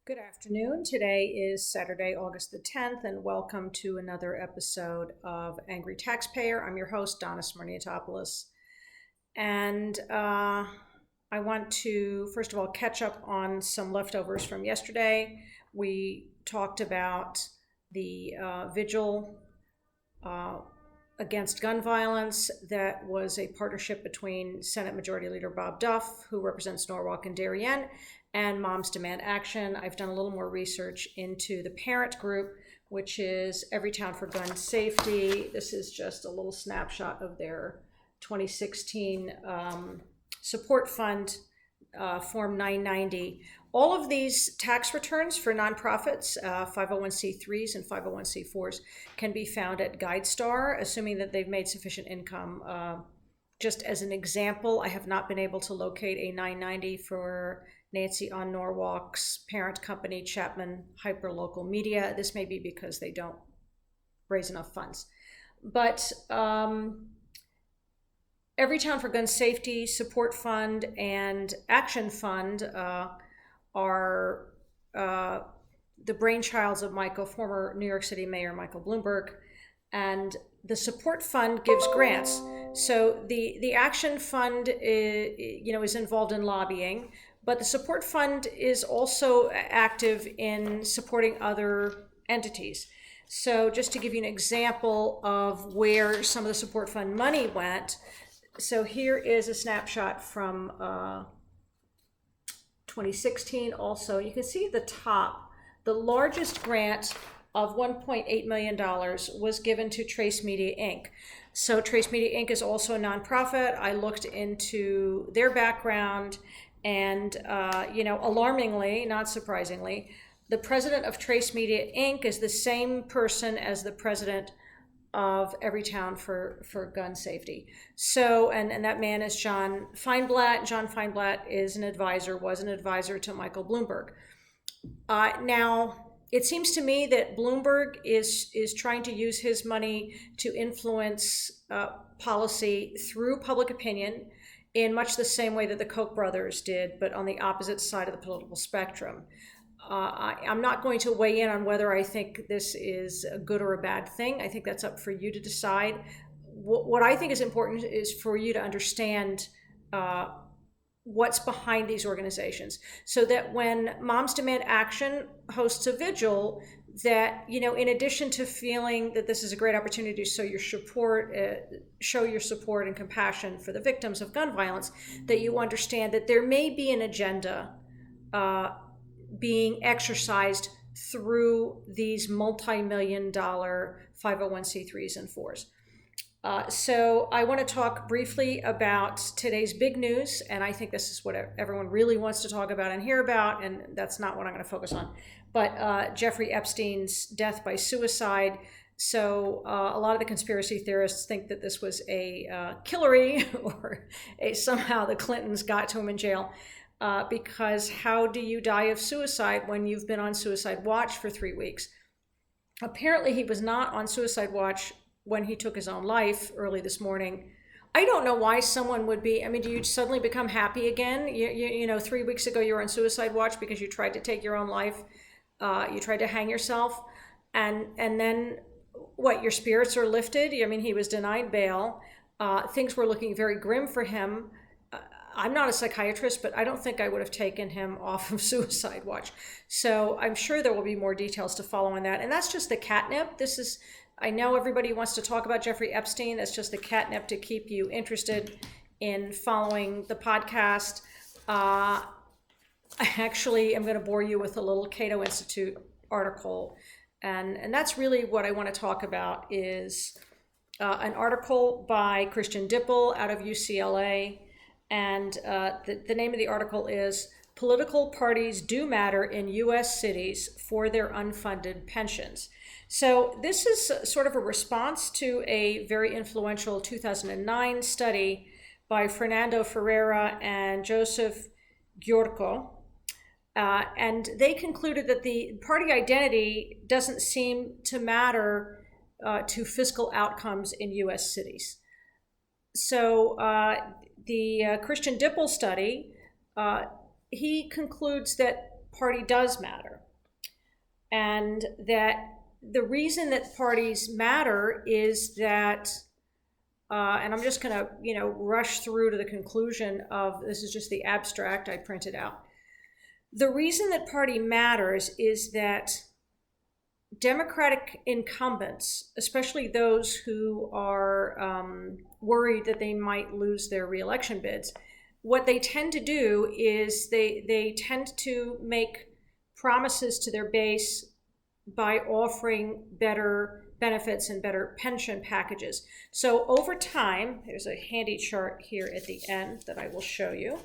Good afternoon. Today is Saturday, August the 10th, and welcome to another episode of Angry Taxpayer. I'm your host, Donna Smirniotopoulos. And I want to, first of all, catch up on some leftovers from yesterday. We talked about the vigil against gun violence that was a partnership between Senate Majority Leader Bob Duff, who represents Norwalk and Darien, and Moms Demand Action. I've done a little more research into the parent group, which is Everytown for Gun Safety. This is just a little snapshot of their 2016 support fund, Form 990. All of these tax returns for nonprofits, 501c3s and 501c4s, can be found at GuideStar, assuming that they've made sufficient income. Just as an example, I have not been able to locate a 990 for Nancy on Norwalk's parent company, Chapman Hyperlocal Media. This may be because they don't raise enough funds. But Everytown for Gun Safety, Support Fund, and Action Fund are the brainchilds of former New York City Mayor Michael Bloomberg. And the Support Fund gives grants. So the Action Fund is involved in lobbying, but the Support Fund is also active in supporting other entities. So just to give you an example of where some of the Support Fund money went, so here is a snapshot from 2016 also. You can see at the top, the largest grant of $1.8 million was given to Trace Media Inc. So Trace Media Inc. is also a nonprofit. I looked into their background and, alarmingly, not surprisingly, the president of Trace Media Inc. is the same person as the president of Everytown for Gun Safety. So, and that man is John Feinblatt. John Feinblatt was an advisor to Michael Bloomberg. Now, it seems to me that Bloomberg is trying to use his money to influence policy through public opinion in much the same way that the Koch brothers did, but on the opposite side of the political spectrum. I'm not going to weigh in on whether I think this is a good or a bad thing. I think that's up for you to decide. What I think is important is for you to understand what's behind these organizations, so that when Moms Demand Action hosts a vigil, that, in addition to feeling that this is a great opportunity to show your support and compassion for the victims of gun violence, that you understand that there may be an agenda being exercised through these multi-million-dollar 501c3s and 4s. So I want to talk briefly about today's big news, and I think this is what everyone really wants to talk about and hear about, and that's not what I'm going to focus on. But Jeffrey Epstein's death by suicide. So a lot of the conspiracy theorists think that this was a killary, or somehow the Clintons got to him in jail. Because how do you die of suicide when you've been on suicide watch for 3 weeks? Apparently he was not on suicide watch when he took his own life early this morning. I don't know why someone would be. Do you suddenly become happy again? You know, 3 weeks ago you were on suicide watch because you tried to take your own life. You tried to hang yourself. And then what, your spirits are lifted? He was denied bail. Things were looking very grim for him. I'm not a psychiatrist, but I don't think I would have taken him off of suicide watch. So I'm sure there will be more details to follow on that. And that's just the catnip. I know everybody wants to talk about Jeffrey Epstein. That's just the catnip to keep you interested in following the podcast. I actually am going to bore you with a little Cato Institute article. And that's really what I want to talk about is an article by Christian Dipple out of UCLA. And the name of the article is Political Parties Do Matter in U.S. Cities for Their Unfunded Pensions. So this is sort of a response to a very influential 2009 study by Fernando Ferreira and Joseph Giorco. And they concluded that the party identity doesn't seem to matter to fiscal outcomes in U.S. cities. So the Christian Dipple study, he concludes that party does matter. And that the reason that parties matter is that, and I'm just going to, rush through to the conclusion of this is just the abstract I printed out. The reason that party matters is that Democratic incumbents, especially those who are worried that they might lose their reelection bids, what they tend to do is they tend to make promises to their base by offering better benefits and better pension packages. So over time, there's a handy chart here at the end that I will show you,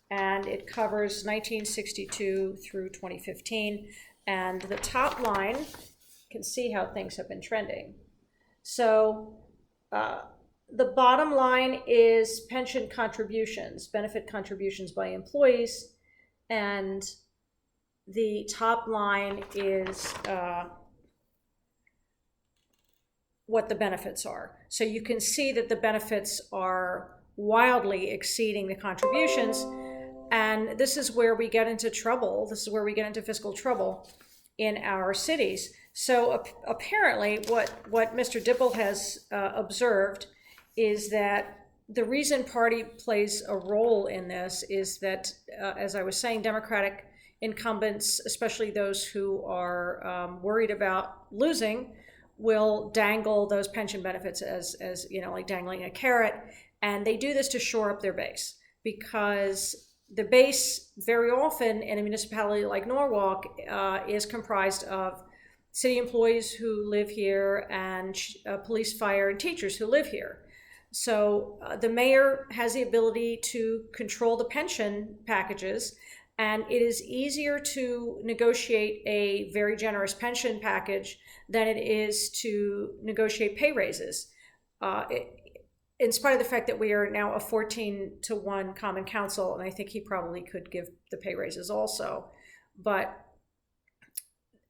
and it covers 1962 through 2015. And the top line, you can see how things have been trending. So the bottom line is pension contributions, benefit contributions by employees, and the top line is what the benefits are. So you can see that the benefits are wildly exceeding the contributions, and this is where we get into trouble. This is where we get into fiscal trouble in our cities. So apparently what Mr. Dipple has observed is that the reason party plays a role in this is that, as I was saying, Democratic incumbents, especially those who are worried about losing, will dangle those pension benefits as like dangling a carrot. And they do this to shore up their base, because the base very often in a municipality like Norwalk is comprised of city employees who live here and police, fire, and teachers who live here. So the mayor has the ability to control the pension packages, and it is easier to negotiate a very generous pension package than it is to negotiate pay raises. In spite of the fact that we are now a 14-to-1 common council, and I think he probably could give the pay raises also, but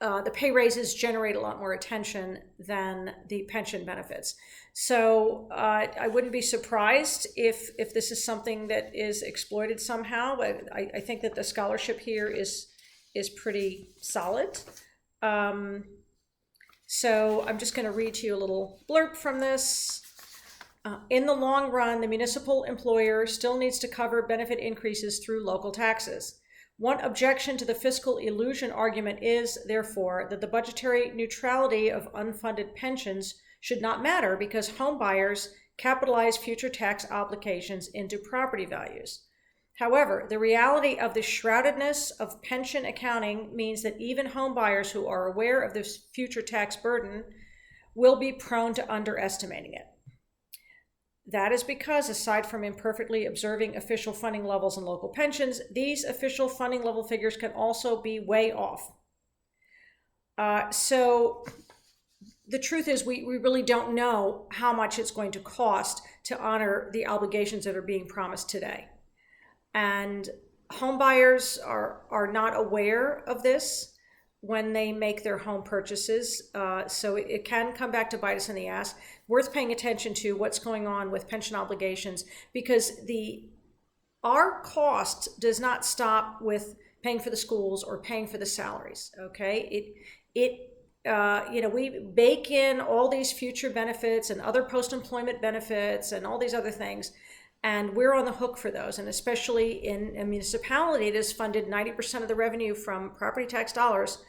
the pay raises generate a lot more attention than the pension benefits. So I wouldn't be surprised if this is something that is exploited somehow. I think that the scholarship here is pretty solid. So I'm just going to read to you a little blurb from this. In the long run, the municipal employer still needs to cover benefit increases through local taxes. One objection to the fiscal illusion argument is, therefore, that the budgetary neutrality of unfunded pensions should not matter because home buyers capitalize future tax obligations into property values. However, the reality of the shroudedness of pension accounting means that even home buyers who are aware of this future tax burden will be prone to underestimating it. That is because, aside from imperfectly observing official funding levels and local pensions, these official funding level figures can also be way off. So the truth is we really don't know how much it's going to cost to honor the obligations that are being promised today. And home buyers are not aware of this when they make their home purchases. So it can come back to bite us in the ass. Worth paying attention to what's going on with pension obligations, because our cost does not stop with paying for the schools or paying for the salaries. Okay, we bake in all these future benefits and other post-employment benefits and all these other things, and we're on the hook for those. And especially in a municipality that is funded 90% of the revenue from property tax dollars,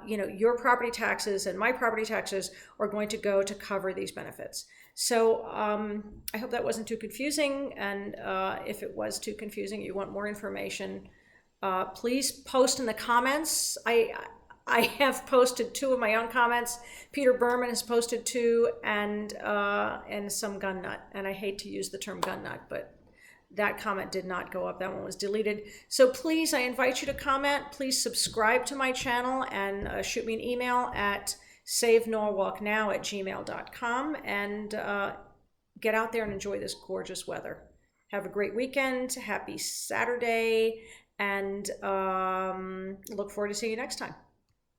your property taxes and my property taxes are going to go to cover these benefits. So I hope that wasn't too confusing. And if it was too confusing, you want more information, please post in the comments. I have posted 2 of my own comments. Peter Berman has posted 2, and some gun nut. And I hate to use the term gun nut, but that comment did not go up. That one was deleted. So please, I invite you to comment. Please subscribe to my channel and shoot me an email at savenorwalknow@gmail.com, and get out there and enjoy this gorgeous weather. Have a great weekend. Happy Saturday, and look forward to seeing you next time.